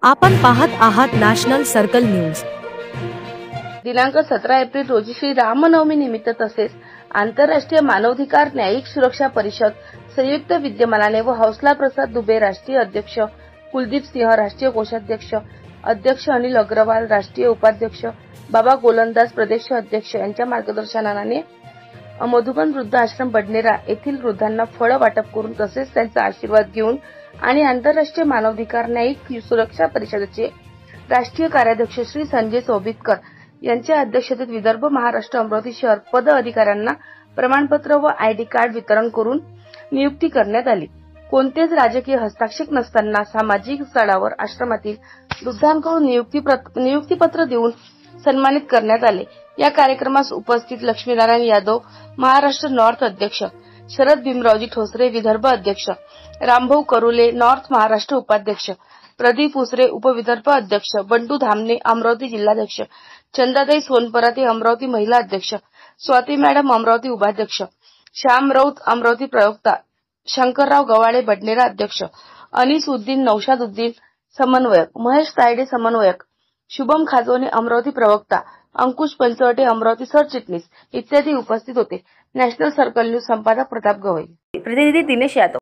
आपण पाहत आहात नॅशनल सर्कल न्यूज। दिनांक 17 एप्रिल रोजी श्री रामनवमी निमित्त तसेच आंतरराष्ट्रीय मानवाधिकार न्यायिक सुरक्षा परिषद संयुक्त विद्यमानाने व हौसला प्रसाद दुबे राष्ट्रीय अध्यक्ष, कुलदीप सिंह राष्ट्रीय कोषाध्यक्ष, अध्यक्ष अनिल अग्रवाल राष्ट्रीय उपाध्यक्ष, बाबा गोलंदाज प्रदेश अध्यक्ष यांच्या मार्गदर्शनाने मधुबन वृद्ध आश्रम बडनेरा येथील वृद्धांना फळ वाटप करून तसेच त्यांचा आशीर्वाद घेऊन आणि आंतरराष्ट्रीय मानवाधिकार न्यायिक सुरक्षा परिषदेचे राष्ट्रीय कार्याध्यक्ष श्री संजय सोबितकर यांच्या अध्यक्षतेत विदर्भ, महाराष्ट्र, अमरावती शहर पद अधिकाऱ्यांना प्रमाणपत्र व आयडी कार्ड वितरण करून नियुक्ती करण्यात आली। कोणतेच राजकीय हस्तक्षेप नसताना सामाजिक स्तरावर आश्रमातील वृद्धांकडून नियुक्तीपत्र देऊन सन्मानित करण्यात आले। या कार्यक्रमास उपस्थित लक्ष्मीनारायण यादव महाराष्ट्र नॉर्थ अध्यक्ष, शरद भीमरावजी ठोसरे विदर्भ अध्यक्ष, रामभाऊ करुले नॉर्थ महाराष्ट्र उपाध्यक्ष, प्रदीप उसरे उपविदर्भ अध्यक्ष, बंडू धामणे अमरावती जिल्हाध्यक्ष, चंदाताई सोनपराते अमरावती महिला अध्यक्ष, स्वाती मॅडम अमरावती उपाध्यक्ष, श्याम राऊत अमरावती प्रवक्ता, शंकरराव गवाळे बडनेरा अध्यक्ष, अनिसउद्दीन नौशादउद्दीन समन्वयक, महेश तायडे समन्वयक, शुभम खाजोने अमरावती प्रवक्ता, अंकुश पंचवटे अमरावती सरचिटणीस इत्यादी उपस्थित होते। नॅशनल सर्कल न्यूज संपादक प्रताप गवई, प्रतिनिधी दिनेश यादव।